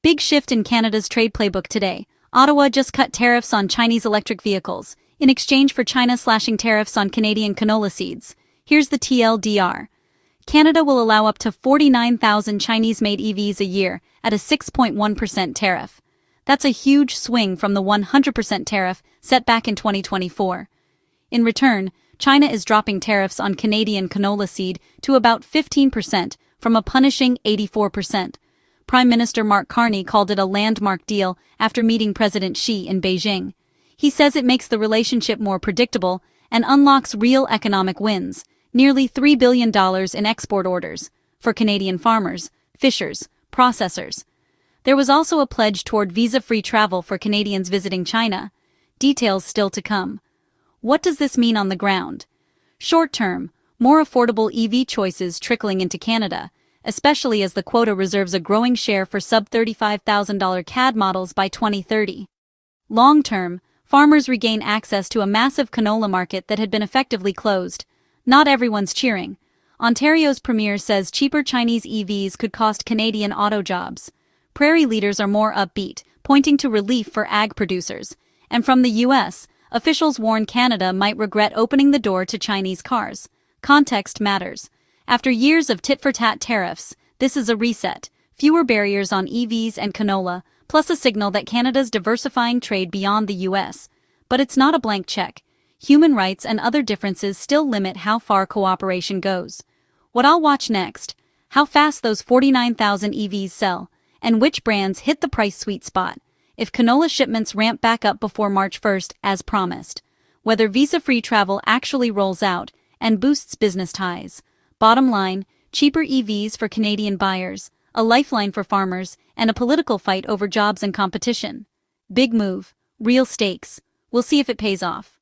Big shift in Canada's trade playbook today. Ottawa just cut tariffs on Chinese electric vehicles, in exchange for China slashing tariffs on Canadian canola seeds. Here's the TLDR. Canada will allow up to 49,000 Chinese-made EVs a year at a 6.1% tariff. That's a huge swing from the 100% tariff set back in 2024. In return, China is dropping tariffs on Canadian canola seed to about 15% from a punishing 84%. Prime Minister Mark Carney called it a landmark deal after meeting President Xi in Beijing. He says it makes the relationship more predictable and unlocks real economic wins, nearly $3 billion in export orders, for Canadian farmers, fishers, processors. There was also a pledge toward visa-free travel for Canadians visiting China. Details still to come. What does this mean on the ground? Short-term, more affordable EV choices trickling into Canada, especially as the quota reserves a growing share for sub-$35,000 CAD models by 2030. Long-term, farmers regain access to a massive canola market that had been effectively closed. Not everyone's cheering. Ontario's premier says cheaper Chinese EVs could cost Canadian auto jobs. Prairie leaders are more upbeat, pointing to relief for ag producers. And from the U.S., officials warn Canada might regret opening the door to Chinese cars. Context matters. After years of tit-for-tat tariffs, this is a reset. Fewer barriers on EVs and canola, plus a signal that Canada's diversifying trade beyond the U.S. But it's not a blank check. Human rights and other differences still limit how far cooperation goes. What I'll watch next: how fast those 49,000 EVs sell, and which brands hit the price sweet spot. If canola shipments ramp back up before March 1st, as promised. Whether visa-free travel actually rolls out and boosts business ties. Bottom line, cheaper EVs for Canadian buyers, a lifeline for farmers, and a political fight over jobs and competition. Big move, real stakes. We'll see if it pays off.